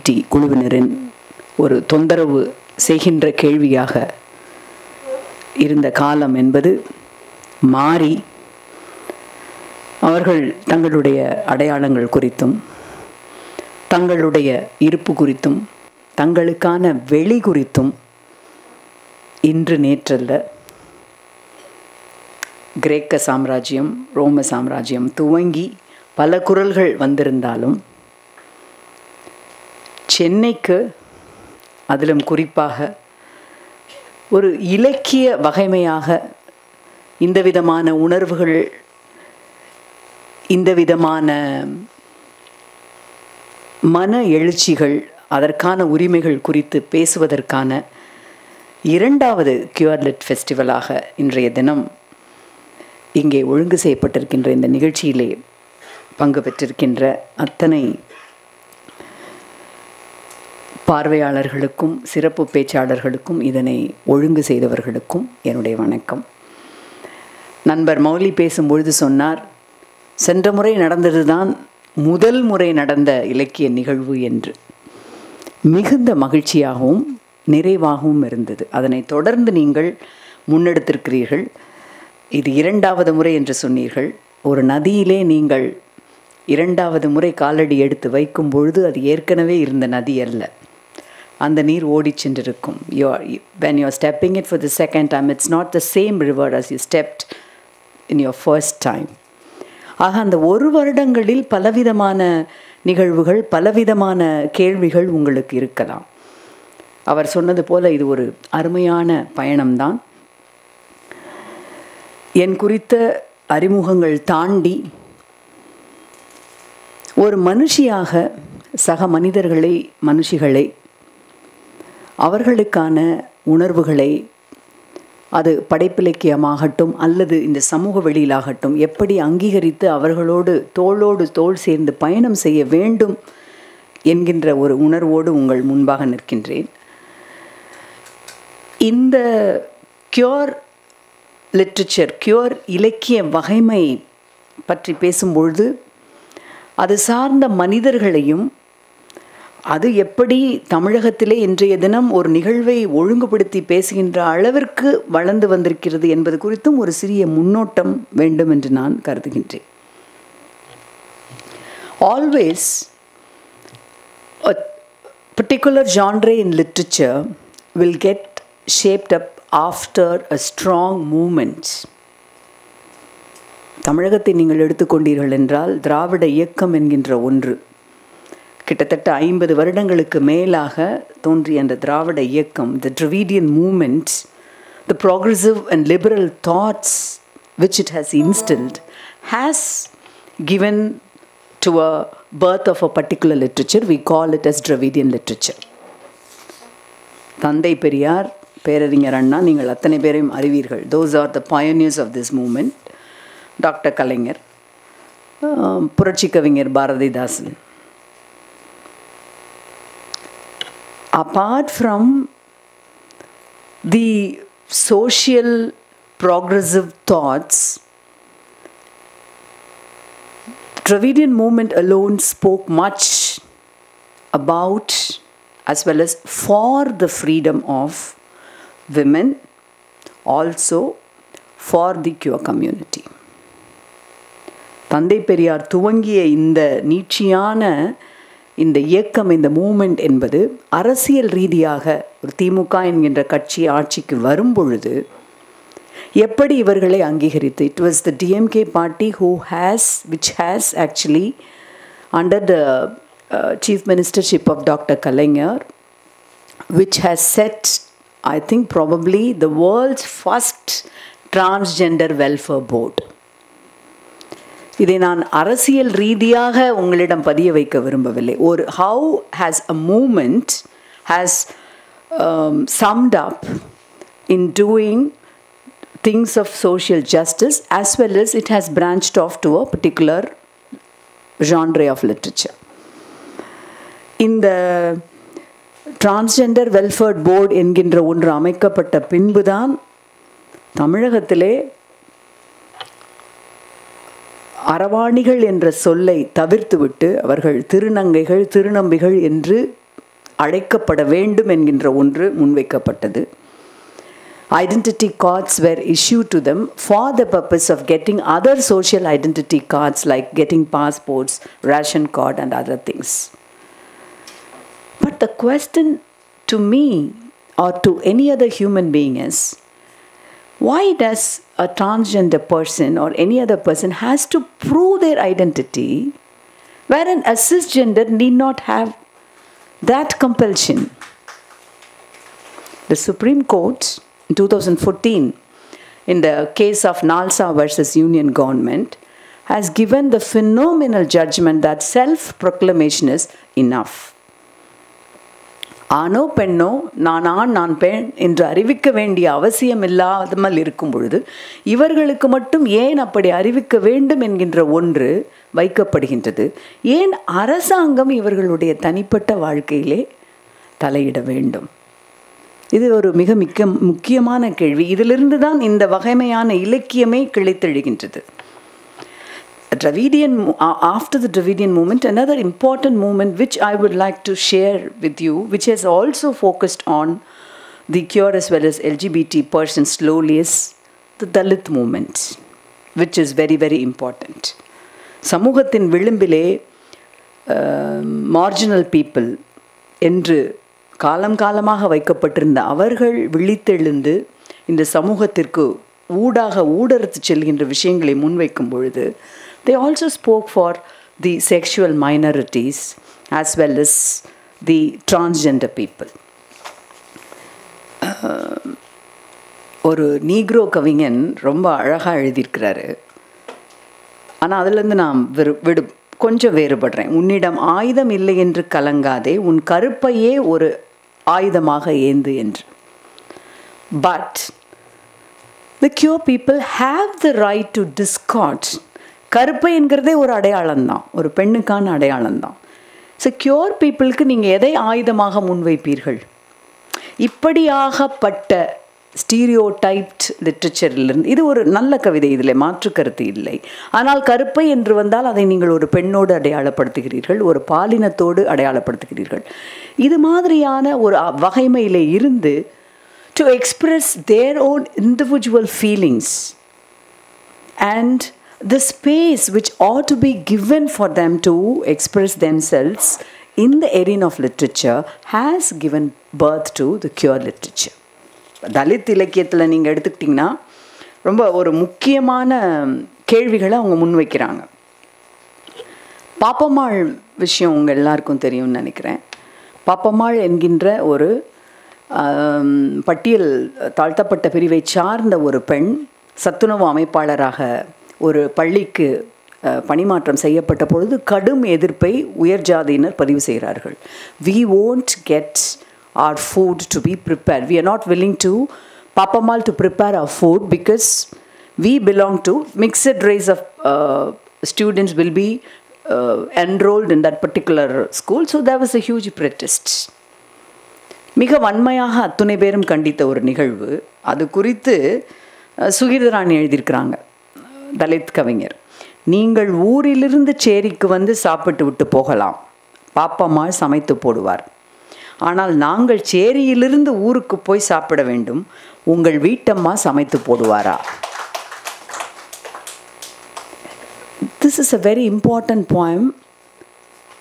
Committee குழுவினரின் ஒரு தொந்தரவு செய்கின்ற கேள்வியாக இருந்த காலம் என்பது மாறி அவர்கள் தங்களுடைய அடையாளங்கள் குறித்தும் தங்களுடைய இருப்பு குறித்தும் தங்களுக்கான வெளி குறித்தும் இன்று நேற்றல்ல கிரேக்க சாம்ராஜ்யம் ரோம சாம்ராஜ்யம் துவங்கி பல குரல்கள் வந்திருந்தாலும் சென்னைக்கு அதிலும் குறிப்பாக ஒரு இலக்கிய வகைமையாக இந்த விதமான உணர்வுகள் இந்த விதமான மன எழுச்சிகள் அதற்கான உரிமைகள் குறித்து பேசுவதற்கான இரண்டாவது கியூர் லிட் ஃபெஸ்டிவலாக இன்றைய தினம் இங்கே ஒழுங்கு செய்யப்பட்டிருக்கின்ற இந்த நிகழ்ச்சியிலே பங்கு பெற்றிருக்கின்ற அத்தனை பார்வையாளர்களுக்கும் சிறப்பு பேச்சாளர்களுக்கும் இதனை ஒழுங்கு செய்தவர்களுக்கும் என்னுடைய வணக்கம். நண்பர் மௌலி பேசும்பொழுது சொன்னார், சென்ற முறை நடந்தது தான் முதல் முறை நடந்த இலக்கிய நிகழ்வு என்று. மிகுந்த மகிழ்ச்சியாகவும் நிறைவாகவும் இருந்தது. அதனை தொடர்ந்து நீங்கள் முன்னெடுத்திருக்கிறீர்கள். இது இரண்டாவது முறை என்று சொன்னீர்கள். ஒரு நதியிலே நீங்கள் இரண்டாவது முறை காலடி எடுத்து வைக்கும் பொழுது அது ஏற்கனவே இருந்த நதி அல்ல, அந்த நீர் ஓடி சென்றிருக்கும். When you are stepping it for the second time, it's not the same river as you stepped in your first time. ஆக அந்த ஒரு வருடங்களில் பலவிதமான நிகழ்வுகள் பலவிதமான கேள்விகள் உங்களுக்கு இருக்கலாம். அவர் சொன்னது போல இது ஒரு அருமையான பயணம்தான். என் குறித்த அறிமுகங்கள் தாண்டி ஒரு மனுஷியாக சக மனிதர்களை மனுஷிகளை அவர்களுக்கான உணர்வுகளை அது படைப்பிலக்கியமாகட்டும் அல்லது இந்த சமூக வெளியிலாகட்டும் எப்படி அங்கீகரித்து அவர்களோடு தோளோடு தோள் சேர்ந்து பயணம் செய்ய வேண்டும் என்கின்ற ஒரு உணர்வோடு உங்கள் முன்பாக நிற்கின்றேன். இந்த கியூர் லிட்ரேச்சர் கியூர் இலக்கிய வகைமை பற்றி பேசும்பொழுது அது சார்ந்த மனிதர்களையும் அது எப்படி தமிழகத்திலே இன்றைய தினம் ஒரு நிகழ்வை ஒழுங்குபடுத்தி பேசுகின்ற அளவிற்கு வளர்ந்து வந்திருக்கிறது என்பது குறித்தும் ஒரு சிறிய முன்னோட்டம் வேண்டும் என்று நான் கருதுகின்றேன். Always a particular genre in literature will get shaped up after a strong movement. தமிழகத்தை நீங்கள் எடுத்துக்கொண்டீர்கள் என்றால் திராவிட இயக்கம் என்கின்ற ஒன்று கிட்டத்தட்ட 50 வருடங்களுக்கு மேலாக தோன்றிய அந்த திராவிட இயக்கம், the Dravidian movement, the progressive and liberal thoughts which it has instilled has given to a birth of a particular literature. We call it as Dravidian literature. தந்தை பெரியார், பேரறிஞர் அண்ணா, நீங்கள் அத்தனை பேரையும் அறிவீர்கள். Those are the pioneers of this movement. Doctor Kalaignar, புரட்சி கவிஞர் Bharathidasan. Apart from the social progressive thoughts, Dravidian movement alone spoke much about as well as for the freedom of women, also for the queer community. தந்தை பெரியார் துவங்கிய இந்த நீட்சியான இந்த இயக்கம், இந்த moment என்பது அரசியல் ரீதியாக ஒரு திமுக என்கின்ற கட்சி ஆட்சிக்கு வரும் பொழுது எப்படி இவர்களை அங்கீகரித்து, it was the DMK party which has actually under the chief ministership of Dr. Kalaignar, which has set, I think probably the world's first transgender welfare board. இதை நான் அரசியல் ரீதியாக உங்களிடம் பதிய வைக்க விரும்பவில்லை. ஒரு how has a movement has summed up in doing things of social justice as well as it has branched off to a particular genre of literature. இந்த டிரான்ஸ்ஜெண்டர் வெல்ஃபேர் போர்டு என்கின்ற ஒன்று அமைக்கப்பட்ட பின்புதான் தமிழகத்திலே அரவாணிகள் என்ற சொல்லை தவிர்த்துவிட்டு அவர்கள் திருநங்கைகள் திருநம்பிகள் என்று அழைக்கப்பட வேண்டும் என்கின்ற ஒன்று முன்வைக்கப்பட்டது. Identity cards were issued to them for the purpose of getting other social identity cards like getting passports, ration card and other things. But the question to me or to any other human being is, why does a transgender person or any other person has to prove their identity wherein a cisgender need not have that compulsion? The Supreme Court in 2014, in the case of Nalsa versus Union Government, has given the phenomenal judgment that self-proclamation is enough. ஆனோ பெண்ணோ நான் ஆண் நான் பெண் என்று அறிவிக்க வேண்டிய அவசியம் இல்லாமல் இருக்கும் பொழுது இவர்களுக்கு மட்டும் ஏன் அப்படி அறிவிக்க வேண்டும் என்கின்ற ஒன்று வைக்கப்படுகின்றது. ஏன் அரசாங்கம் இவர்களுடைய தனிப்பட்ட வாழ்க்கையிலே தலையிட வேண்டும்? இது ஒரு மிக முக்கியமான கேள்வி. இதிலிருந்து தான் இந்த வகைமையான இலக்கியமே கிளைத்தெழுகின்றது. After the Dravidian movement, another important movement which I would like to share with you, which has also focused on the queer as well as LGBT persons slowly, is the Dalit movement, which is very, very important. சமூகத்தின் விளிம்பிலே marginal people என்று காலம் காலமாக வைக்கப்பட்டிருந்த அவர்கள் விழித்தெழுந்து இந்த சமூகத்திற்கு ஊடறுத்து செல்கின்ற விஷயங்களை முன்வைக்கும் பொழுது they also spoke for the sexual minorities as well as the transgender people. ஒரு நீக்ரோ கவிஞன் ரொம்ப அழகாக எழுதியிருக்கிறாரு. ஆனால் அதிலிருந்து நான் கொஞ்சம் வேறுபடுறேன். உன்னிடம் ஆயுதம் இல்லை என்று கலங்காதே, உன் கருப்பையே ஒரு ஆயுதமாக ஏந்து என்று. But the queer people have the right to discard. கருப்பை என்கிறதே ஒரு அடையாளம்தான், ஒரு பெண்ணுக்கான அடையாளம்தான். ஸோ கியூர் பீப்புளுக்கு நீங்கள் எதை ஆயுதமாக முன்வைப்பீர்கள்? இப்படியாகப்பட்ட ஸ்டீரியோடைப்ட் லிட்ரேச்சரிலிருந்து இது ஒரு நல்ல கவிதை, இதில் மாற்று கருத்து இல்லை. ஆனால் கருப்பை என்று வந்தால் அதை நீங்கள் ஒரு பெண்ணோடு அடையாளப்படுத்துகிறீர்கள், ஒரு பாலினத்தோடு அடையாளப்படுத்துகிறீர்கள். இது மாதிரியான ஒரு வகைமையிலே இருந்து to express their own individual feelings and the space which ought to be given for them to express themselves in the arena of literature has given birth to the queer literature. Dalit இலக்கியத்தில் நீங்கள் எடுத்துக்கிட்டிங்கன்னா ரொம்ப ஒரு முக்கியமான கேள்விகளை அவங்க முன்வைக்கிறாங்க. பாப்பம்மாள் விஷயம் உங்கள் எல்லாருக்கும் தெரியும்னு நினைக்கிறேன். பாப்பம்மாள் என்கின்ற ஒரு பட்டியல் தாழ்த்தப்பட்ட பிரிவை சார்ந்த ஒரு பெண் சத்துணவு அமைப்பாளராக ஒரு பள்ளிக்கு பணிமாற்றம் செய்யப்பட்ட பொழுது கடும் எதிர்ப்பை உயர் ஜாதியினர் பதிவு செய்கிறார்கள். We won't get our food to be prepared. We are not willing to Papamal to prepare our food because we belong to mixed race of students will be enrolled in that particular school. So there was a huge protest. மிக வன்மையாக அத்துணை பேரும் கண்டித்த ஒரு நிகழ்வு. அது குறித்து சுகீர்தராணி எழுதியிருக்கிறாங்க, தலித் கவிஞர். நீங்கள் ஊரிலிருந்து சேரிக்கு வந்து சாப்பிட்டு விட்டு போகலாம், பாப்பம்மாள் சமைத்து போடுவார். ஆனால் நாங்கள் சேரியிலிருந்து ஊருக்கு போய் சாப்பிட வேண்டும், உங்கள் வீட்டம்மா சமைத்து போடுவாரா? This is a very important poem,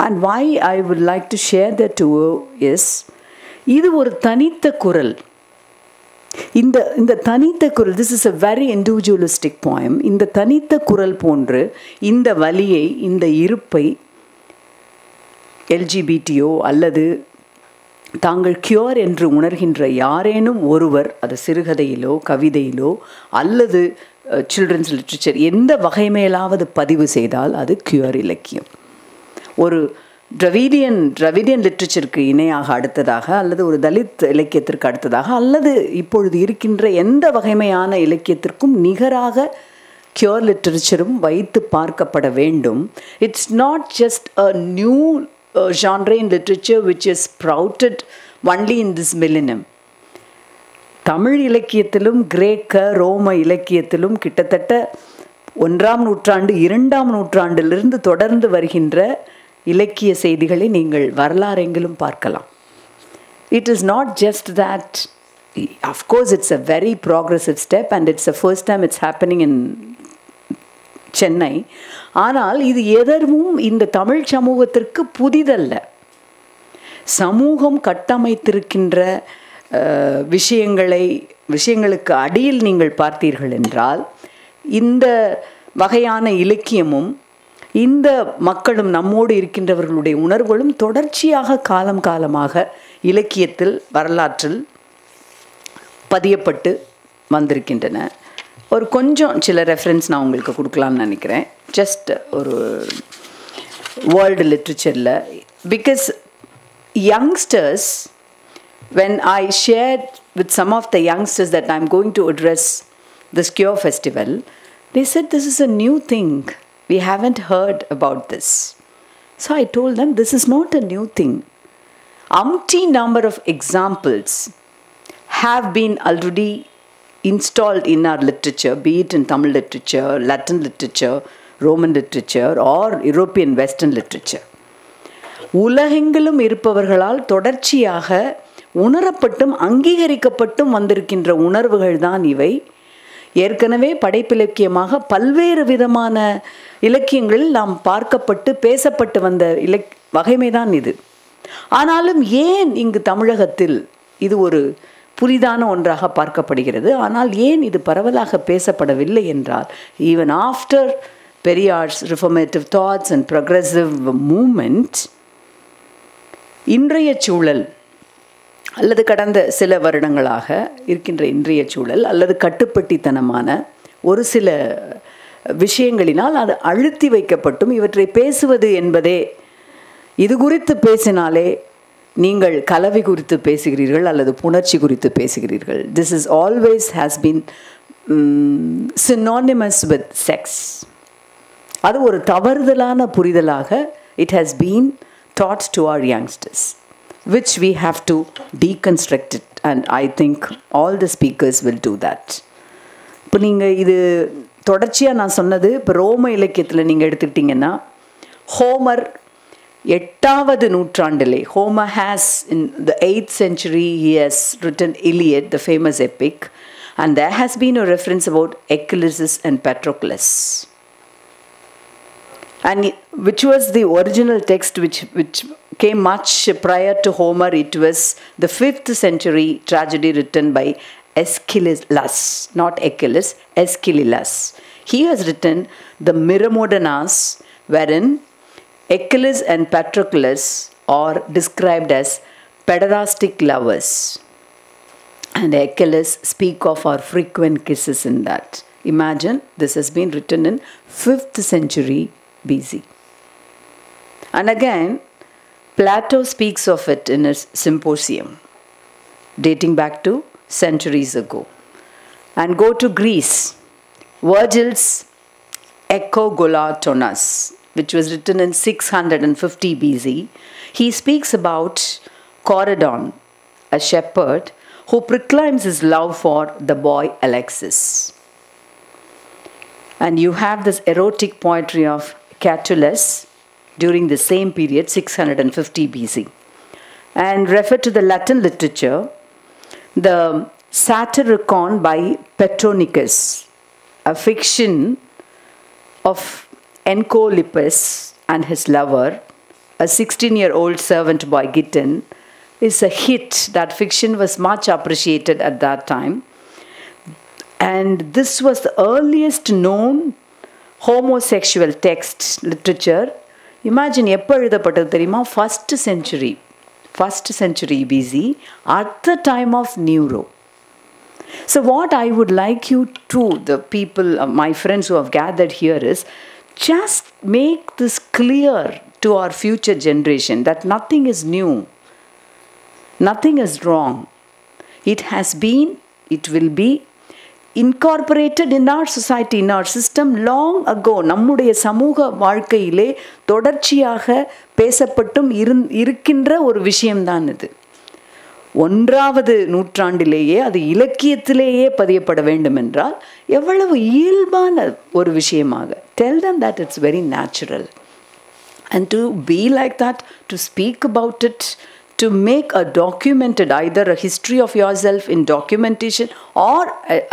and why I would like to share that to you is, இது ஒரு தனித்த குரல். இந்த தனித்த குரல், this is a very individualistic poem. இந்த தனித்த குரல் போன்று இந்த வலியை, இந்த இருப்பை எல்ஜிபிடியோ அல்லது தாங்கள் கியூர் என்று உணர்கின்ற யாரேனும் ஒருவர் அது சிறுகதையிலோ கவிதையிலோ அல்லது சில்ட்ரன்ஸ் லிட்ரேச்சர் எந்த வகைமேலாவது பதிவு செய்தால் அது கியூர் இலக்கியம். ஒரு டிராவிடியன் லிட்ரேச்சருக்கு இணையாக அடுத்ததாக அல்லது ஒரு தலித் இலக்கியத்திற்கு அடுத்ததாக அல்லது இப்பொழுது இருக்கின்ற எந்த வகைமையான இலக்கியத்திற்கும் நிகராக கியூர் லிட்ரேச்சரும் வைத்து பார்க்கப்பட வேண்டும். It's not just a new genre in literature which is sprouted only in this millennium. Tamil இலக்கியத்திலும் கிரேக்க ரோம இலக்கியத்திலும் கிட்டத்தட்ட 1ஆம் நூற்றாண்டு 2ஆம் நூற்றாண்டிலிருந்து தொடர்ந்து வருகின்ற இலக்கிய செய்திகளை நீங்கள் வரலாறெங்கிலும் பார்க்கலாம். it is not just that. Of course, it's a very progressive step, and it's the first time it's happening in Chennai. ஆனால் இது எதற்கும் இந்த தமிழ் சமூகத்திற்கு புதிதல்ல. சமூகம் கட்டமைத்திருக்கின்ற விஷயங்களுக்கு அடியில் நீங்கள் பார்த்தீர்கள் என்றால், இந்த வகையான இலக்கியமும் இந்த மக்களும் நம்மோடு இருக்கின்றவர்களுடைய உணர்வுகளும் தொடர்ச்சியாக காலம் காலமாக இலக்கியத்தில் வரலாற்றில் பதியப்பட்டு வந்திருக்கின்றன. ஒரு கொஞ்சம் சில ரெஃபரன்ஸ் நான் உங்களுக்கு கொடுக்கலான்னு நினைக்கிறேன். ஜஸ்ட் ஒரு வேர்ல்டு லிட்ரேச்சரில், because youngsters, when I shared with some of the youngsters that I'm going to address this Cure Festival, they said this is a new thing. We haven't heard about this. So I told them this is not a new thing. Umpty number of examples have been already installed in our literature, be it in Tamil literature, Latin literature, Roman literature, or European Western literature. உலகெங்கிலும் இருப்பவர்களால் தொடர்ச்சியாக உணரப்பட்டும் அங்கீகரிக்கப்பட்டும் வந்திருக்கின்ற உணர்வுகள் தான் இவை. ஏற்கனவே படைப்பிலக்கியமாக பல்வேறு விதமான இலக்கியங்களில் நாம் பார்க்கப்பட்டு பேசப்பட்டு வந்த வகைமைதான் இது. ஆனாலும் ஏன் இங்கு தமிழகத்தில் இது ஒரு புதிதான ஒன்றாக பார்க்கப்படுகிறது? ஆனால் ஏன் இது பரவலாக பேசப்படவில்லை என்றால், even after Periyar's reformative thoughts and progressive movement, இன்றைய சூழல் அல்லது கடந்த சில வருடங்களாக இருக்கின்ற இன்றைய சூழல் அல்லது கட்டுப்பட்டித்தனமான ஒரு சில விஷயங்களினால் அது அழுத்தி வைக்கப்பட்டும் இவற்றை பேசுவது என்பதே, இது குறித்து பேசினாலே நீங்கள் கலவை குறித்து பேசுகிறீர்கள் அல்லது புணர்ச்சி குறித்து பேசுகிறீர்கள். This is always has been synonymous with sex. அது ஒரு தவறுதலான புரிதலாக it has been taught to our youngsters, which we have to deconstruct it, and I think all the speakers will do that. இப்போ நீங்கள் இது தொடர்ச்சியாக நான் சொன்னது, இப்போ ரோம இலக்கியத்தில் நீங்கள் எடுத்துக்கிட்டிங்கன்னா, ஹோமர் 8வது நூற்றாண்டிலே, Homer has in the 8th century he has written Iliad, the famous epic, and there has been a reference about Achilles and Patroclus, and which was the original text which came much prior to Homer. It was the 5th century tragedy written by Aeschylus, not Achilles, Aeschylus. He has written the Myrmidons, wherein Achilles and Patroclus are described as pederastic lovers, and Achilles speak of our frequent kisses in that. Imagine, this has been written in 5th century BC. And again, Plato speaks of it in his Symposium, dating back to centuries ago. And go to Greece, Virgil's Echogolatonus, which was written in 650 BC, he speaks about Coridon, a shepherd who proclaims his love for the boy Alexis. And you have this erotic poetry of Catullus during the same period, 650 BC. And refer to the Latin literature, the Satyricon by Petronicus, a fiction of Encolipus and his lover, a 16-year-old servant boy Giton, is a hit. That fiction was much appreciated at that time. And this was the earliest known homosexual text literature. Imagine, எப்போ எழுதப்பட்டது தெரியுமா? First century BC, at the time of Nero. So what I would like you to, the people, my friends who have gathered here, is just make this clear to our future generation that nothing is new, nothing is wrong. It has been, it will be incorporated in our society, in our system long ago. நம்முடைய சமூக வாழ்க்கையிலே தொடர்ச்சியாக பேசப்பட்டும் இருக்கின்ற ஒரு விஷயம்தான் இது. 1வது நூற்றாண்டிலேயே அது இலக்கியத்திலேயே பதியப்பட வேண்டும் என்றால் எவ்வளவு இயல்பான ஒரு விஷயமாக. Tell them that it's very natural, and to be like that, to speak about it, to make a documented, either a history of yourself in documentation or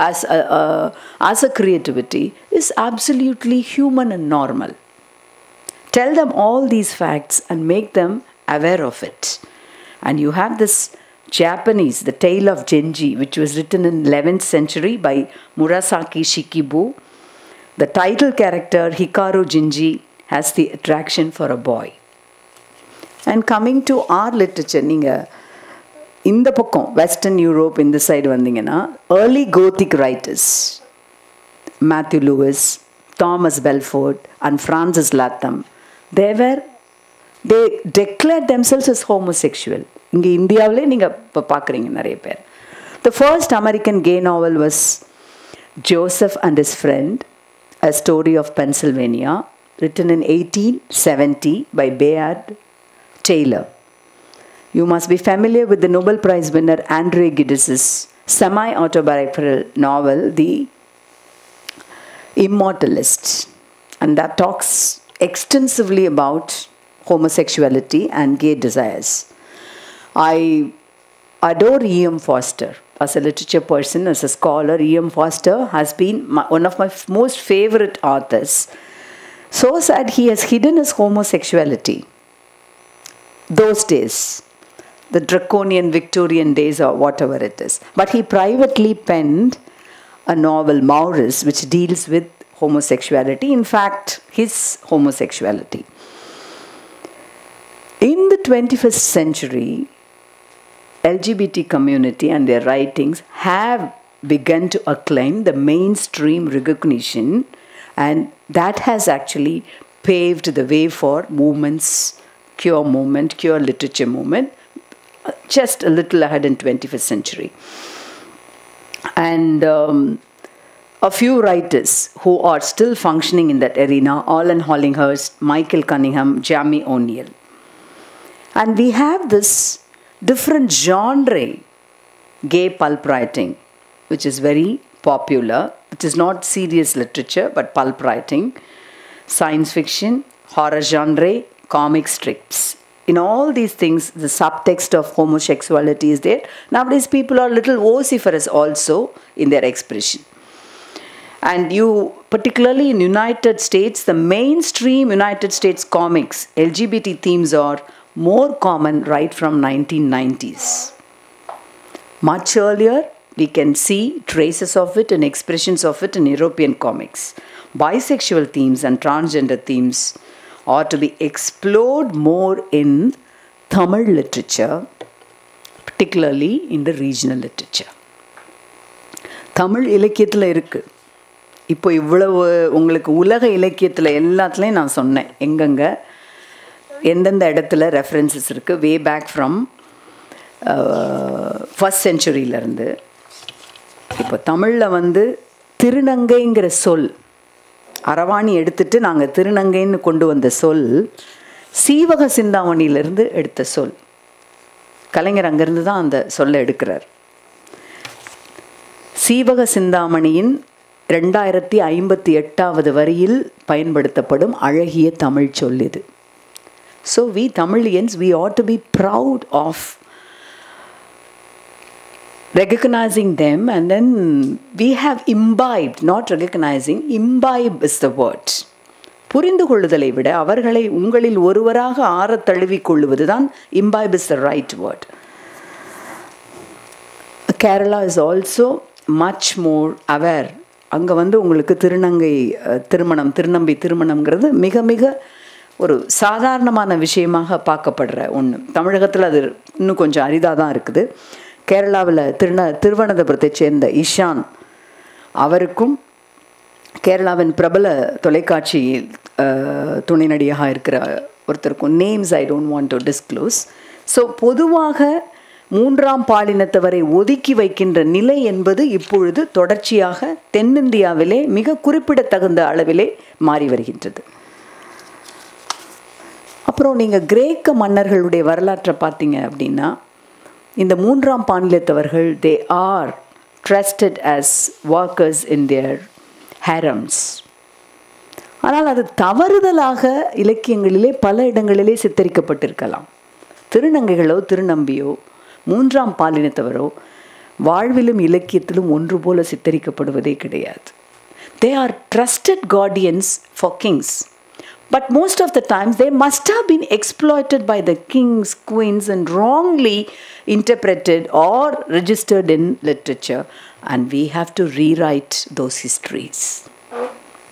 as a creativity, is absolutely human and normal. Tell them all these facts and make them aware of it. And you have this Japanese, The Tale of Genji, which was written in 11th century by Murasaki Shikibu. The title character, Hikaru Genji, has the attraction for a boy. And coming to our literature, in the பக்கம் Western Europe, in the side வந்தீங்கன்னா, early Gothic writers, Matthew Lewis, Thomas Belford, and Francis Latham, they declared themselves as homosexual. இங்கே இந்தியாவிலே நீங்கள் இப்போ பார்க்குறீங்க நிறைய பேர். The first American gay novel was Joseph and His Friend, A Story of Pennsylvania, written in 1870 by Bayard Taylor. You must be familiar with the Nobel Prize winner Andre Giddes's semi-autobiographical novel, The Immortalist, and that talks extensively about homosexuality and gay desires. I adore E.M. Forster. As a literature person, as a scholar, E.M. Forster has been one of my most favorite authors. So sad he has hidden his homosexuality. Those days, the draconian Victorian days or whatever it is. But he privately penned a novel, Maurice, which deals with homosexuality. In fact, his homosexuality. In the 21st century, LGBT community and their writings have begun to acclaim the mainstream recognition, and that has actually paved the way for movements, queer movement, queer literature movement, just a little ahead in 21st century. And a few writers who are still functioning in that arena, Alan Hollinghurst, Michael Cunningham, Jamie O'Neill. And we have this different genre, gay pulp writing, which is very popular. It is not serious literature, but pulp writing, science fiction, horror genre, comic strips. In all these things, the subtext of homosexuality is there. Nowadays, people are a little vociferous also in their expression. And particularly in United States, the mainstream United States comics, LGBT themes are more common right from 1990s. Much earlier, we can see traces of it and expressions of it in European comics. Bisexual themes and transgender themes are to be explored more in Tamil literature, particularly in the regional literature. Tamil இலக்கியத்தில் இருக்குது. இப்போ இவ்வளவு உங்களுக்கு உலக இலக்கியத்தில் எல்லாத்துலேயும் நான் சொன்னேன் எங்கெங்கே எந்தெந்த இடத்துல ரெஃபரன்சஸ் இருக்குது. வே பேக் ஃப்ரம் ஃபஸ்ட் செஞ்சுரியிலேருந்து இப்போ தமிழில் திருநங்கைங்கிற சொல், அரவாணி எடுத்துட்டு நாங்கள் திருநங்கைன்னு கொண்டு வந்த சொல் சீவக சிந்தாமணியிலிருந்து எடுத்த சொல். கலைஞர் அங்கேருந்து தான் அந்த சொல்லை எடுக்கிறார். சீவக சிந்தாமணியின் 2058வது வரியில் பயன்படுத்தப்படும் அழகிய தமிழ் சொல் இது. So we Tamilians, we ought to be proud of recognizing them, and then we have imbibed, not recognizing, imbibe is the word. புரிந்து கொள்ளுதலை விட அவர்களை உங்களில் ஒருவராக ஆறத் தழுவிக் கொள்ளுவது தான் imbibe is the right word. Kerala is also much more aware. அங்கே உங்களுக்கு திருநங்கை திருமணம், திருநம்பி திருமணம்ங்கிறது மிக மிக ஒரு சாதாரணமான விஷயமாக பார்க்கப்படுற ஒன்று. தமிழகத்தில் அது இன்னும் கொஞ்சம் அரிதாக தான் இருக்குது. கேரளாவில் திருவனந்தபுரத்தை சேர்ந்த இஷான் அவருக்கும் கேரளாவின் பிரபல தொலைக்காட்சி துணை நடிகையாக இருக்கிற ஒருத்தருக்கும் names I don't want to disclose. So பொதுவாக மூன்றாம் பாலினத்தவரை ஒதுக்கி வைக்கின்ற நிலை என்பது இப்பொழுது தொடர்ச்சியாக தென்னிந்தியாவிலே மிக குறிப்பிடத்தகுந்த அளவிலே மாறி வருகின்றது. அப்புறம் நீங்கள் கிரேக்க மன்னர்களுடைய வரலாற்றை பார்த்தீங்க அப்படின்னா, இந்த மூன்றாம் பாலினத்தவர்கள் they are trusted as workers in their harems. ஆனால் அது தவறுதலாக இலக்கியங்களிலே பல இடங்களிலே சித்தரிக்கப்பட்டிருக்கலாம். திருநங்கைகளோ திருநம்பியோ மூன்றாம் பாலினத்தவரோ வாழ்விலும் இலக்கியத்திலும் ஒன்று போல சித்தரிக்கப்படுவதே கிடையாது. They are trusted guardians for kings. But most of the times they must have been exploited by the kings, queens, and wrongly interpreted or registered in literature. And we have to rewrite those histories.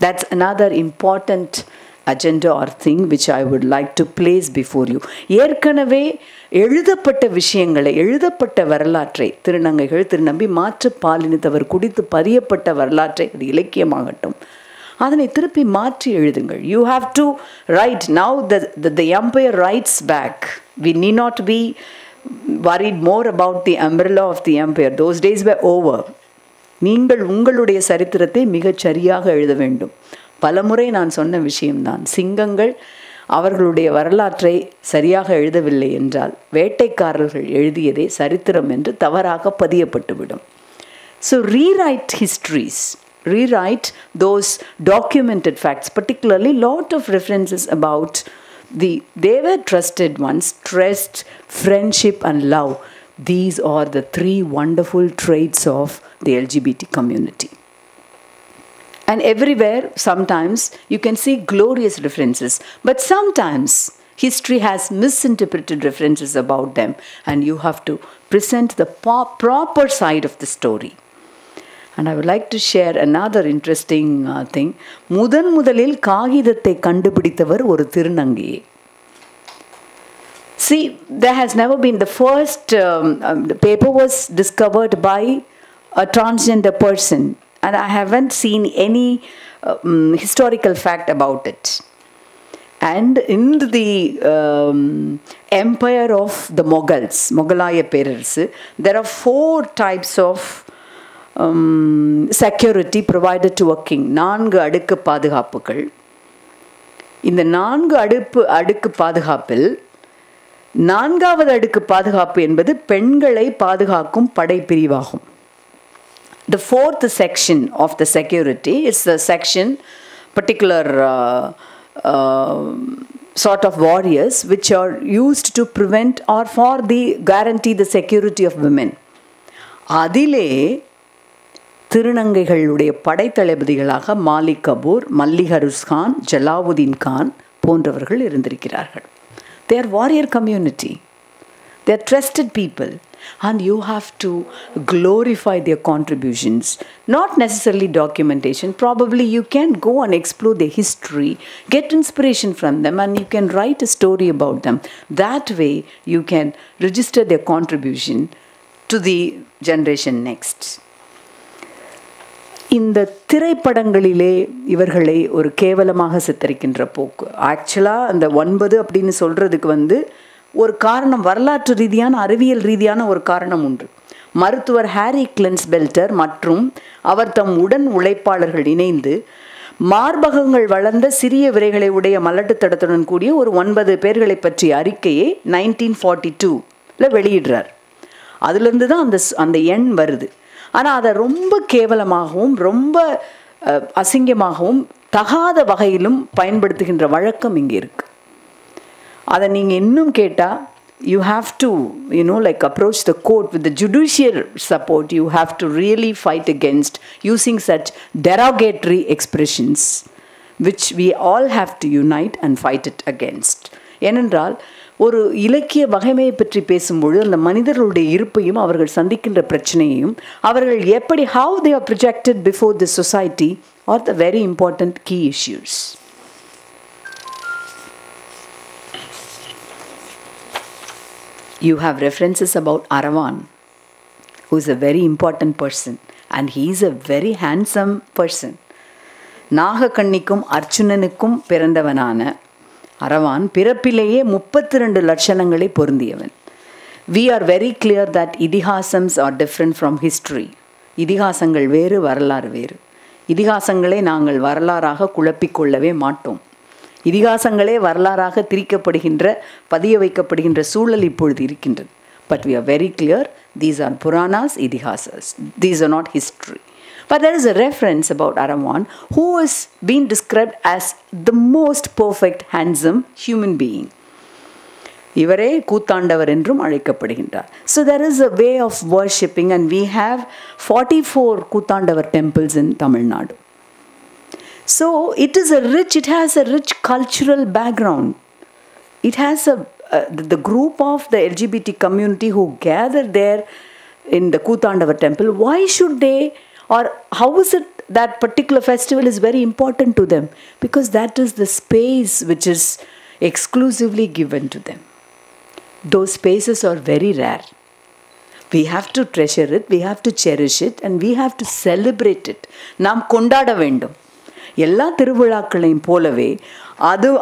That's another important agenda or thing which I would like to place before you. ஏற்கனவே எழுதப்பட்ட விஷயங்களை, எழுதப்பட்ட வரலாற்றை, திருநங்கைகள் திருநம்பி மாற்று பாலினத்தவர் குடித்து பதியப்பட்ட வரலாற்றை, அது இலக்கியமாகட்டும், அதனை திருப்பி மாற்றி எழுதுங்கள். You have to write. Now the empire writes back. We need not be worried more about the umbrella of the empire. Those days were over. நீங்கள் உங்களுடைய சரித்திரத்தை மிகச் சரியாக எழுத வேண்டும். பலமுறை நான் சொன்ன விஷயம்தான். சிங்கங்கள் அவர்களுடைய வரலாற்றை சரியாக எழுதவில்லை என்றால் வேட்டைக்காரர்கள் எழுதியதே சரித்திரம் என்று தவறாக பதியப்பட்டுவிடும். So rewrite histories. Rewrite those documented facts, particularly lot of references about they were trusted ones, trust, friendship and love. These are the three wonderful traits of the LGBT community. And everywhere, sometimes, you can see glorious references. But sometimes, history has misinterpreted references about them. And you have to present the proper side of the story. And I would like to share another interesting thing. முதலில் காகிதத்தை கண்டுபிடித்தவர் ஒரு திருநங்கையே. See, there has never been the first the paper was discovered by a transgender person. And I haven't seen any historical fact about it. And in the empire of the Mughals, Mughalaya Perarasu, there are 4 types of security provided to a king. 4 அடுக்கு பாதுகாப்புகள். இந்த 4 அடுக்கு பாதுகாப்பில் 4வது அடுக்கு பாதுகாப்பு என்பது பெண்களை பாதுகாக்கும் படைப்பிரிவாகும். The 4th section of the security is the section, particular sort of warriors which are used to prevent or for the guarantee the security of women. அதிலே திருநங்கைகளுடைய படைத்தளபதிகளாக மாலிக் கபூர், மல்லிகருஸ் கான், ஜலாவுதீன் கான் போன்றவர்கள் இருந்திருக்கிறார்கள். They are warrior community. They are trusted people. And you have to glorify their contributions, not necessarily documentation. Probably you can go and explore their history, get inspiration from them, and you can write a story about them. That way you can register their contribution to the generation next. இந்த திரைப்படங்களிலே இவர்களை ஒரு கேவலமாக சித்தரிக்கின்ற போக்கு. ஆக்சுவலாக அந்த 9 அப்படின்னு சொல்கிறதுக்கு ஒரு காரணம், வரலாற்று ரீதியான அறிவியல் ரீதியான ஒரு காரணம் உண்டு. மருத்துவர் ஹாரி கிளென்ஸ்பெல்டர் மற்றும் அவர் தம் உடன் உழைப்பாளர்கள் இணைந்து மார்பகங்கள் வளர்ந்த சிறிய விரைகளை உடைய மலட்டு தடத்துடன் கூடிய ஒரு 9 பேர்களை பற்றிய அறிக்கையை 1942 வெளியிடுறார். அதுலேருந்து தான் அந்த எண் வருது. ஆனால் அதை ரொம்ப கேவலமாகவும் ரொம்ப அசிங்கமாகவும் தகாத வகையிலும் பயன்படுத்துகின்ற வழக்கம் இங்கே இருக்குது. அதை நீங்கள் இன்னும் கேட்டால் you have to approach the court with the judicial support. You have to really fight against using such derogatory expressions which we all have to unite and fight it against. ஏனென்றால் ஒரு இலக்கிய வகைமையை பற்றி பேசும்பொழுது அந்த மனிதர்களுடைய இருப்பையும் அவர்கள் சந்திக்கின்ற பிரச்சனையையும் அவர்கள் எப்படி how they are projected before the society are the very important key issues. You have references about Aravan, who is a very important person, and he is a very handsome person. நாகக்கண்ணிக்கும் அர்ச்சுனனுக்கும் பிறந்தவனான Aravan பிறப்பிலேயே 32 லட்சணங்களை பொருந்தியவன். We are very clear that இதிகாசம்ஸ் are different from history. இதிகாசங்கள் வேறு, வரலாறு வேறு. இதிகாசங்களை நாங்கள் வரலாறாக குழப்பிக்கொள்ளவே மாட்டோம். இதிகாசங்களே வரலாறாக திரிக்கப்படுகின்ற பதிய வைக்கப்படுகின்ற சூழல் இப்பொழுது இருக்கின்றது. But we are very clear, these are Puranas, Idihasas. These are not history. But there is a reference about Aravan, who is being described as the most perfect, handsome human being. இவரே கூத்தாண்டவர் என்றும் அழைக்கப்படுகின்றார். So there is a way of worshipping, and we have 44 Koothandavar temples in Tamil Nadu. So it has a rich cultural background. It has the group of the LGBT community who gather there in the Kootandavar temple. Why should they, or how is it that particular festival is very important to them? Because that is the space which is exclusively given to them. Those spaces are very rare. We have to treasure it, we have to cherish it, and we have to celebrate it. நாம் கொண்டாட வேண்டும். எல்லா திருவிழாக்களையும் போலவே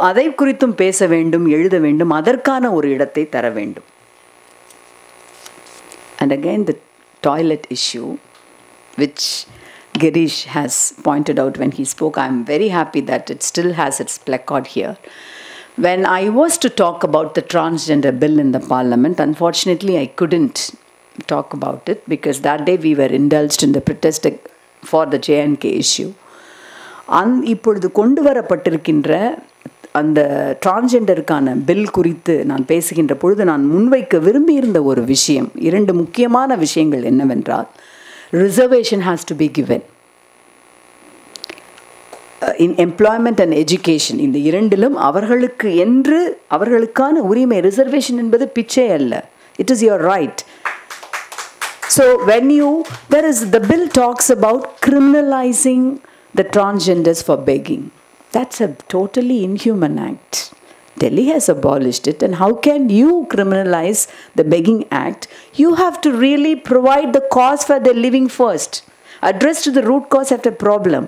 அதை குறித்தும் பேச வேண்டும், எழுத வேண்டும், அதற்கான ஒரு இடத்தை தர வேண்டும். And again the toilet issue, which Girish has pointed out when he spoke. I am very happy that it still has its placard here. When I was to talk about the transgender bill in the parliament, unfortunately I couldn't talk about it because that day we were indulged in the protest for the JNK issue. இப்பொழுது கொண்டு வரப்பட்டிருக்கின்ற அந்த டிரான்ஸ்ஜெண்டருக்கான bill குறித்து நான் பேசுகின்ற பொழுது நான் முன்வைக்க விரும்பியிருந்த ஒரு விஷயம், 2 முக்கியமான விஷயங்கள் என்னவென்றால், reservation has to be given in employment and education. இந்த இரண்டிலும் அவர்களுக்கான உரிமை. ரிசர்வேஷன் என்பது பிச்சை அல்ல. It is your right. So when the bill talks about criminalizing the transgenders for begging. That's a totally inhuman act. Delhi has abolished it, and how can you criminalize the begging act? You have to really provide the cause for their living first. Address to the root cause of the problem.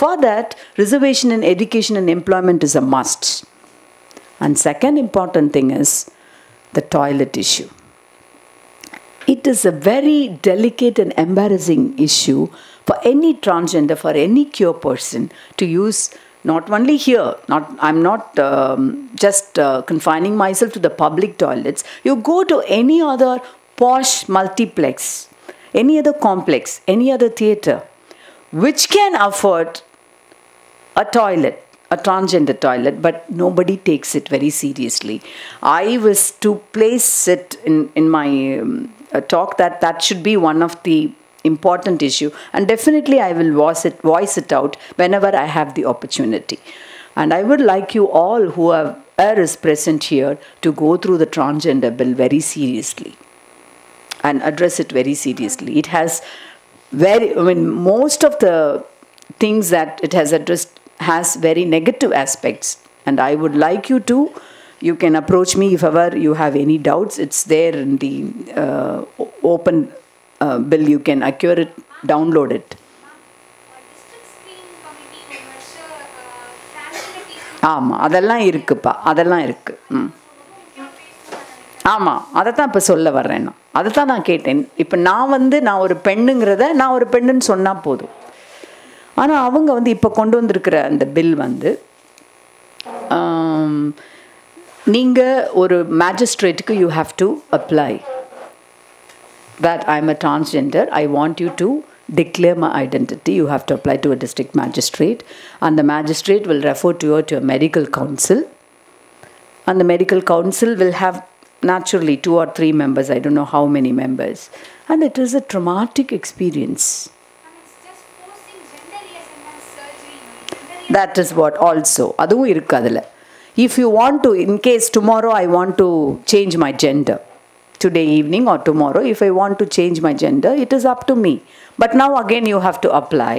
For that, reservation in education and employment is a must. And second important thing is the toilet issue. It is a very delicate and embarrassing issue for any transgender, for any queer person to use. Not only here, I'm not just confining myself to the public toilets. You go to any other posh multiplex, any other complex, any other theatre, which can afford a toilet, a transgender toilet, but nobody takes it very seriously. I was to place it in my talk that should be one of the important issue, and definitely I will voice it out whenever I have the opportunity. And I would like you all who is present here to go through the transgender bill very seriously and address it very seriously. It has most of the things that it has addressed has very negative aspects, and I would like you can approach me if ever you have any doubts. It's there in the open bill. You can acquire it, download it. ஆமாம், அதெல்லாம் இருக்குப்பா, அதெல்லாம் இருக்கு. ஆமாம், அதை தான் இப்போ சொல்ல வர்றேன். அதை தான் நான் கேட்டேன். இப்போ நான் ஒரு பெண்ணுங்கிறத நான் ஒரு பெண்ணுன்னு சொன்னால் போதும். ஆனால் அவங்க இப்போ கொண்டு வந்திருக்கிற அந்த பில் நீங்கள் ஒரு மேஜிஸ்ட்ரேட்டுக்கு you have to apply that I am a transgender, I want you to declare my identity. You have to apply to a district magistrate, and the magistrate will refer to you to a medical council, and the medical council will have naturally 2 or 3 members, I don't know how many members, and it is a traumatic experience. That is what also adu irukadala. If you want to, in case tomorrow I want to change my gender, today evening or tomorrow, if I want to change my gender, it is up to me. But now again you have to apply,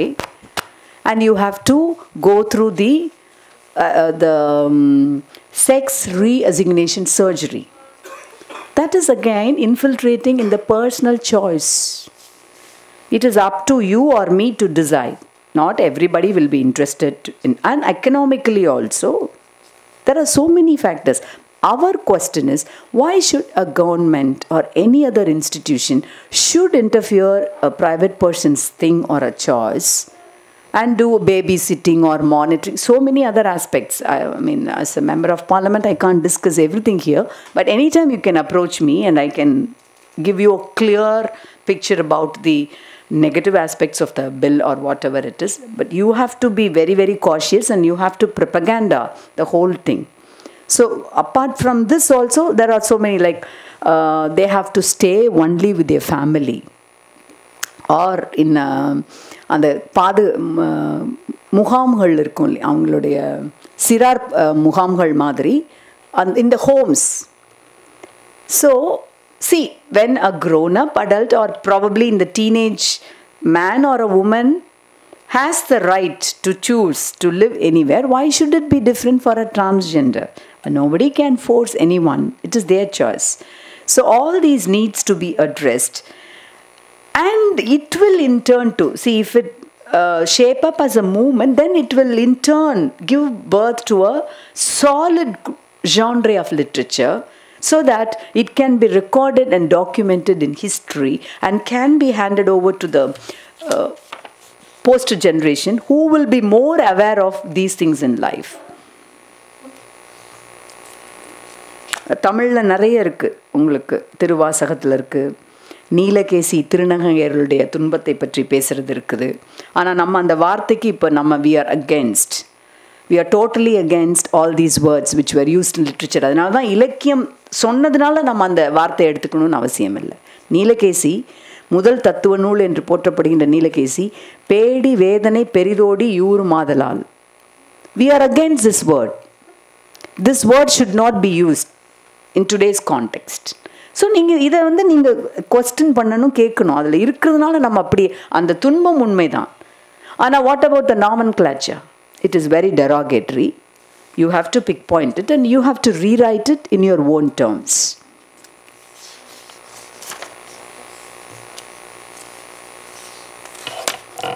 and you have to go through the sex reassignation surgery. That is again infiltrating in the personal choice. It is up to you or me to decide. Not everybody will be interested in, and economically also there are so many factors. Our question is, why should a government or any other institution should interfere a private person's thing or a choice and do babysitting or monitoring, so many other aspects. I mean, as a member of parliament, I can't discuss everything here, but anytime you can approach me and I can give you a clear picture about the negative aspects of the bill or whatever it is. But you have to be very, very cautious, and you have to propaganda the whole thing. So apart from this also, there are so many, like they have to stay only with their family, or in அந்த முகாம்கள் இருக்கும் இல்லையா, அவங்களுடைய சிறார் முகாம்கள் மாதிரி in the homes. So see, when a grown up adult, or probably in the teenage man or a woman, has the right to choose to live anywhere, why should it be different for a transgender? Nobody can force anyone. It is their choice. So all these needs to be addressed, and it will in turn to see if it shape up as a movement, then it will in turn give birth to a solid genre of literature, so that it can be recorded and documented in history and can be handed over to the post generation, who will be more aware of these things in life. தமிழில் நிறைய இருக்குது உங்களுக்கு. திருவாசகத்தில் இருக்குது, நீலகேசி திருநங்கையர்களுடைய துன்பத்தை பற்றி பேசுகிறது இருக்குது. ஆனால் நம்ம அந்த வார்த்தைக்கு இப்போ நம்ம we are totally against all these words which were used in literature. அதனால தான் இலக்கியம் சொன்னதுனால நம்ம அந்த வார்த்தையை எடுத்துக்கணும்னு அவசியம் இல்லை. நீலகேசி முதல் தத்துவ நூல் என்று போற்றப்படுகின்ற நீலகேசி, பேடி வேதனை பெரிதோடி யூறு மாதலால். We are against this word. This word should not be used in today's context. So நீங்கள் இதை நீங்கள் கொஸ்டின் பண்ணணும், கேட்கணும். அதில் இருக்கிறதுனால நம்ம அப்படி அந்த துன்பம் உண்மைதான். ஆனால் what about the nomenclature? It is very derogatory. You have to pinpoint it and you have to rewrite it in your own terms.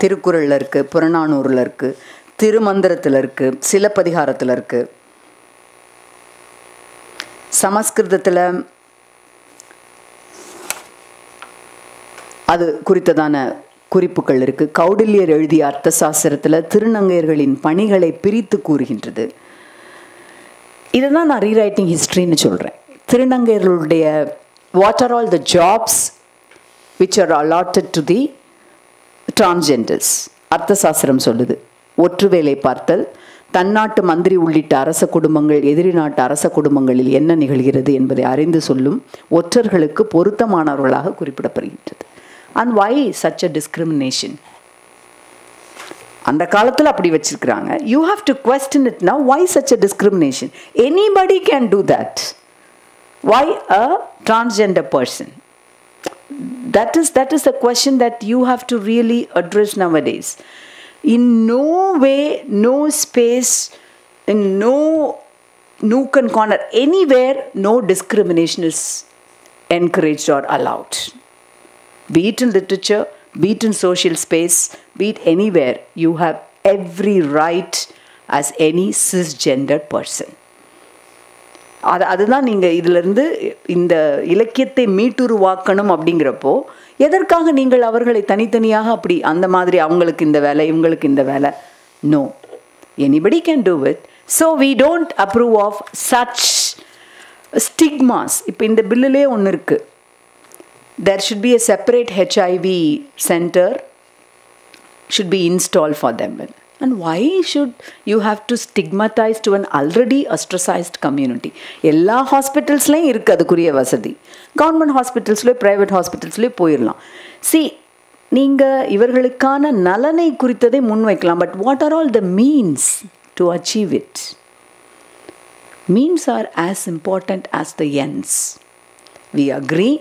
திருக்குறளில் இருக்குது, புறநானூறில் இருக்குது, திருமந்திரத்தில் இருக்குது, சிலப்பதிகாரத்தில் இருக்குது. சமஸ்கிருதத்தில் அது குறித்ததான குறிப்புகள் இருக்குது. கௌடில்யர் எழுதிய அர்த்த சாஸ்திரத்தில் திருநங்கையர்களின் பணிகளை பிரித்து கூறுகின்றது. இதை தான் நான் ரீரைட்டிங் ஹிஸ்ட்ரின்னு சொல்கிறேன். திருநங்கையர்களுடைய what are all the jobs which are allotted to the transgenders. அர்த்த சாஸ்திரம் சொல்லுது, ஒற்று வேலை பார்த்தல், தன்னாட்டு மந்திரி உள்ளிட்ட அரச குடும்பங்கள் எதிரி நாட்டு அரச குடும்பங்களில் என்ன நிகழ்கிறது என்பதை அறிந்து சொல்லும் ஒற்றர்களுக்கு பொருத்தமானவர்களாக குறிப்பிடப்படுகின்றது. And why such a discrimination? அந்த காலத்தில் அப்படி வச்சிருக்கிறாங்க. You have to question it now. Why such a discrimination? Anybody can do that. Why a transgender person? That is the question that you have to really address nowadays. In no way, no space, in no nook and corner, anywhere, no discrimination is encouraged or allowed. Be it in literature, be it in social space, be it anywhere, you have every right as any cisgender person. அதுதான் நீங்கள் இதிலிருந்து இந்த இலக்கியத்தை மீட்டுருவாக்கணும். அப்படிங்கிறப்போ எதற்காக நீங்கள் அவர்களை தனித்தனியாக அப்படி அந்த மாதிரி அவங்களுக்கு இந்த வேலை இவங்களுக்கு இந்த வேலை? No, anybody can do it. So we don't approve of such stigmas. இப்போ இந்த பில்லிலே ஒன்று இருக்குது. There should be a separate HIV center should be installed for them. And why should you have to stigmatize to an already ostracized community? எல்லா ஹாஸ்பிட்டல்ஸ்லையும் இருக்குது அதுக்குரிய வசதி. Government ஹாஸ்பிட்டல்ஸ்லேயோ private ஹாஸ்பிட்டல்ஸ்லேயோ போயிடலாம். C, நீங்கள் இவர்களுக்கான நலனை குறித்ததை முன்வைக்கலாம். But what are all the means to achieve it? Means are as important as the ends. We agree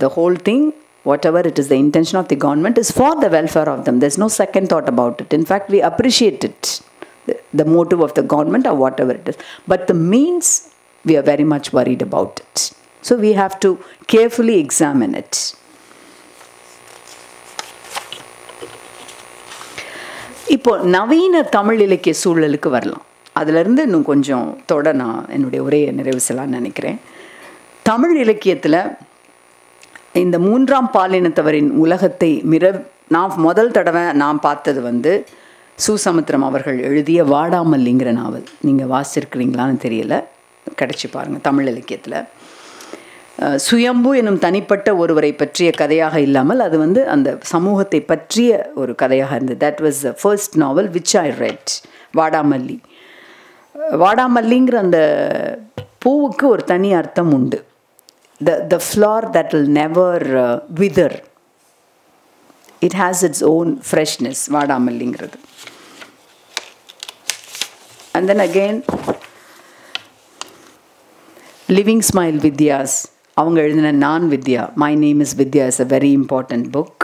the whole thing, whatever it is, the intention of the government is for the welfare of them. There's no second thought about it. In fact, we appreciate it, the motive of the government or whatever it is. But the means, we are very much worried about it. So we have to carefully examine it. இப்போ நவீன தமிழ் இலக்கிய சூழலுக்கு வரலாம். அதிலிருந்து இன்னும் கொஞ்சம் நான் என்னுடைய உரையை நிறைவு செய்யலாம்னு நினைக்கிறேன். தமிழ் இலக்கியத்தில் இந்த மூன்றாம் பாலினத்தவரின் உலகத்தை நான் முதல் தடவை நான் பார்த்தது சுசமுத்திரம் அவர்கள் எழுதிய வாடாமல்லிங்கிற நாவல். நீங்கள் வாசிச்சிருக்கிறீங்களான்னு தெரியல, கிடைச்சி பாருங்கள். தமிழ் இலக்கியத்தில் சுயம்பு எனும் தனிப்பட்ட ஒருவரை பற்றிய கதையாக இல்லாமல் அது அந்த சமூகத்தை பற்றிய ஒரு கதையாக இருந்தது. That was the first novel which I read, Vadamalli. வாடாமல்லிங்கிற அந்த பூவுக்கு ஒரு தனி அர்த்தம் உண்டு. The flower that will never wither. It has its own freshness, வாடாமல்லிங்கிறது. And then again, Living Smile Vidyas, அவங்க எழுதின நான் வித்யா, My Name is Vidya is a very important book.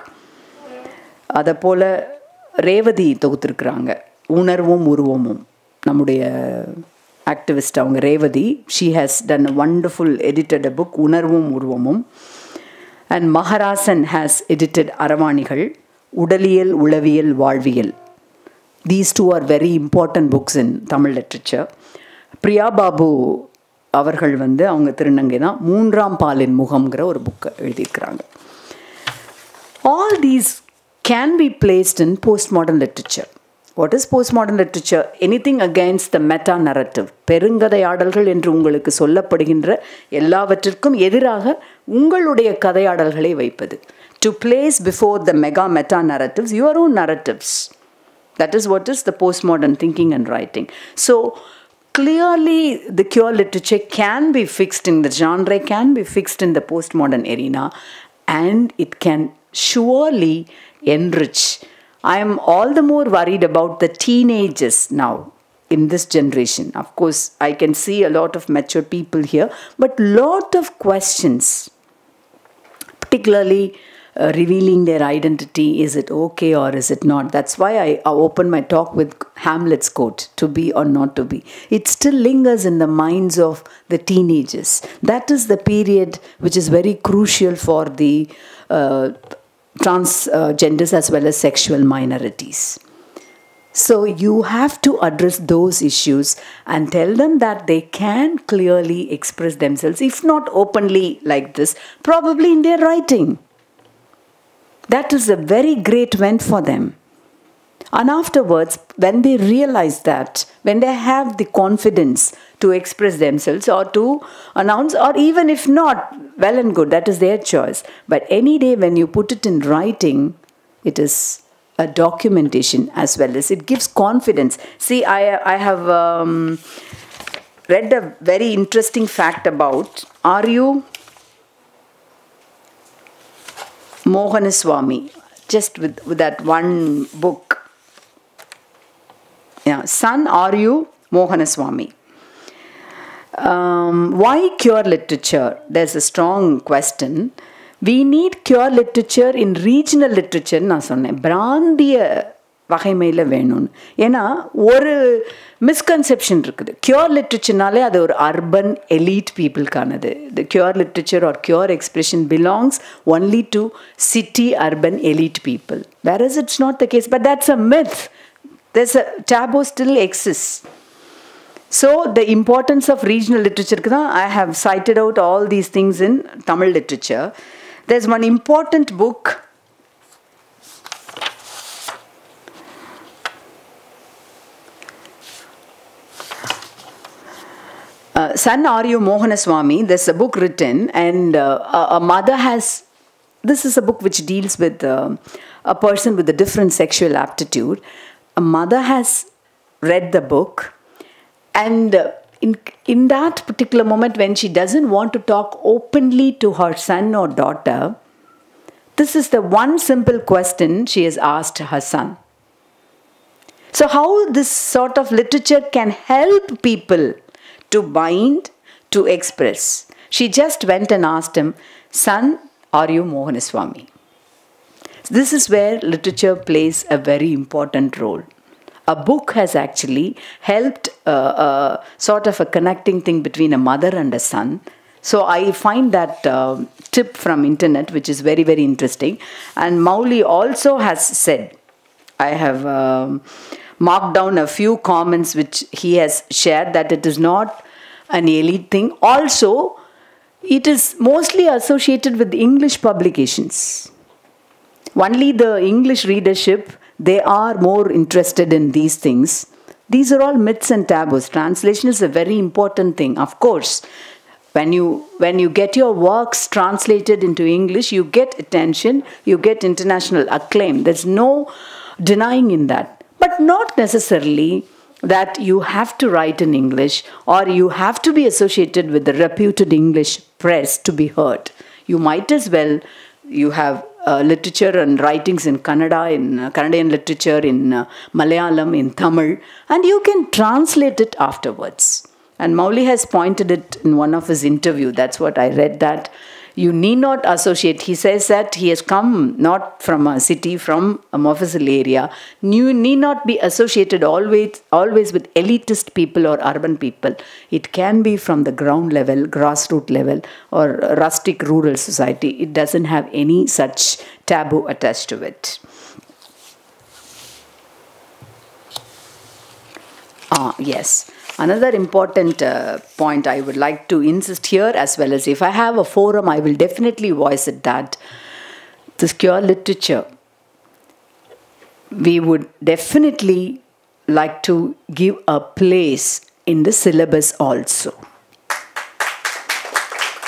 அதை போல் ரேவதி தொகுத்திருக்கிறாங்க உணர்வும் உருவமும். நம்முடைய ஆக்டிவிஸ்ட் அவங்க Revathi, she has done a wonderful edited a book, உணர்வும் உருவமும். And மகராசன் has edited அரவாணிகள், உடலியல் உளவியல் வாழ்வியல். These two are very important books in Tamil literature. Priya Babu அவர்கள் அவங்க திருநங்கை தான், மூன்றாம் பாலின் முகம்ங்கிற ஒரு புக்கை எழுதியிருக்கிறாங்க. All these can be placed in postmodern literature. What is postmodern literature? Anything against the meta narrative. பெருங்கதையாடல்கள் என்று உங்களுக்கு சொல்லப்படுகின்ற எல்லாவற்றிற்கும் எதிராக உங்களுடைய கதையாடல்களை வைப்பது. To place before the meta narratives your own narratives. That is what is the postmodern thinking and writing. So clearly the queer literature can be fixed in the genre, can be fixed in the postmodern arena, and it can surely enrich. I am all the more worried about the teenagers now in this generation. Of course, I can see a lot of mature people here, but lot of questions, particularly revealing their identity. Is it okay or is it not? That's why I opened my talk with Hamlet's quote, to be or not to be. It still lingers in the minds of the teenagers. That is the period which is very crucial for the transgenders as well as sexual minorities. So you have to address those issues and tell them that they can clearly express themselves, if not openly like this, probably in their writing. That is a very great win for them. And afterwards, when they realize that, when they have the confidence to express themselves or to announce, or even if not, well and good, that is their choice. But any day when you put it in writing, it is a documentation as well as it gives confidence. See, I have read a very interesting fact about Aryu Mohanaswamy, just with that one book. Yeah, son Aryu Mohanaswamy. Why queer literature? There's a strong question. We need queer literature in regional literature. நான் சொன்னேன் பிராந்திய வகைமையில் வேணும்னு. ஏன்னா ஒரு misconception இருக்குது, cure லிட்ரேச்சர்னாலே அது ஒரு அர்பன் எலீட் பீப்புளுக்கானது. The queer literature or queer expression belongs only to city urban elite people. Whereas it's not the case, but that's a myth. There's a taboo still exists. So the importance of regional literature, I have cited out all these things in Tamil literature. There's one important book, son Aryu Mohanaswamy. There's a book written, and a mother has, this is a book which deals with a person with a different sexual aptitude. A mother has read the book, and in that particular moment when she doesn't want to talk openly to her son or daughter, this is the one simple question she has asked her son. So how this sort of literature can help people to bind, to express. She just went and asked him, son, are you Mohanaswamy? This is where literature plays a very important role. A book has actually helped sort of a connecting thing between a mother and a son. So I find that tip from internet, which is very, very interesting. And Mauli also has said, I have marked down a few comments which he has shared, that it is not an elite thing. Also, it is mostly associated with English publications. Only the English readership, they are more interested in these things. These are all myths and taboos. Translation is a very important thing. Of course, when you get your works translated into English, you get attention, you get international acclaim. There's no denying in that. But not necessarily that you have to write in English or you have to be associated with the reputed English press to be heard. You might as well, you have literature and writings in Kannada, in Kannadian literature, in Malayalam, in Tamil, and you can translate it afterwards. And Mauli has pointed it in one of his interviews. That's what I read, that you need not associate. He says that he has come not from a city, from a Mofussil area. You need not be associated always with elitist people or urban people. It can be from the ground level, grassroots level, or rustic rural society. It doesn't have any such taboo attached to it. Yes. Another important point I would like to insist here, as well as if I have a forum, I will definitely voice it, that this pure literature, we would definitely like to give a place in the syllabus also.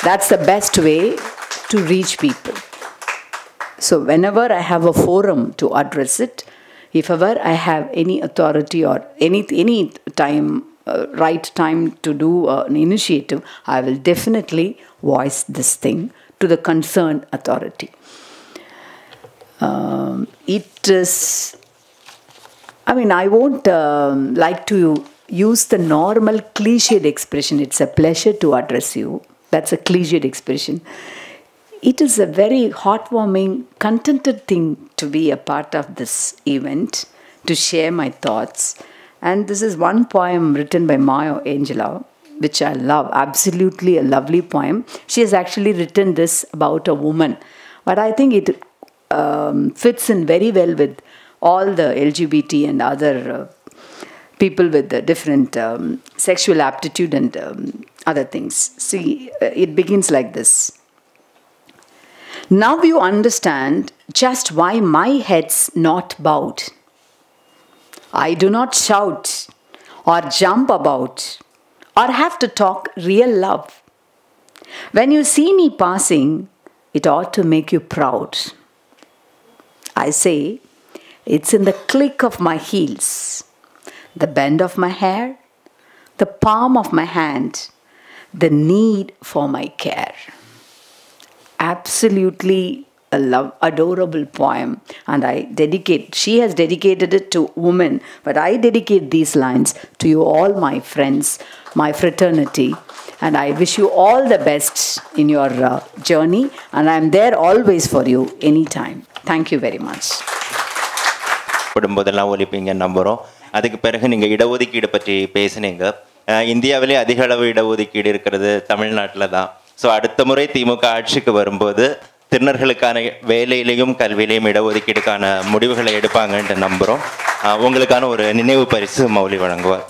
That's the best way to reach people. So whenever I have a forum to address it, if ever I have any authority or any time, right time to do an initiative, I will definitely voice this thing to the concerned authority. It is, I mean, I won't like to use the normal cliched expression, it's a pleasure to address you. That's a cliched expression. It is a very heartwarming, contented thing to be a part of this event, to share my thoughts. And this is one poem written by Maya Angelou, which I love, absolutely a lovely poem. She has actually written this about a woman, but I think it fits in very well with all the LGBT and other people with different sexual aptitude and other things. See, it begins like this. Now you understand just why my head's not bowed. I do not shout or jump about or have to talk real love. When you see me passing, it ought to make you proud. I say, it's in the click of my heels, the bend of my hair, the palm of my hand, the need for my care. Absolutely a adorable poem, and she has dedicated it to women, but I dedicate these lines to you all, my friends, my fraternity, and I wish you all the best in your journey, and I am there always for you anytime. Thank you very much. போதெல்லாம் ஒலிப்பீங்க நம்புறோம். அதுக்கு பிறகு நீங்க இடஒதுக்கீடு பற்றி பேசுனீங்க. இந்தியாவிலே அதிக அளவு இடஒதுக்கீடு இருக்கிறது தமிழ்நாட்டில் தான். ஸோ அடுத்த முறை திமுக ஆட்சிக்கு வரும்போது திருநர்களுக்கான வேலையிலையும் கல்வியிலையும் இடஒதுக்கீடுக்கான முடிவுகளை எடுப்பாங்கன்ட்டு நம்புகிறோம். உங்களுக்கான ஒரு நினைவு பரிசு மௌலி வழங்குவார்.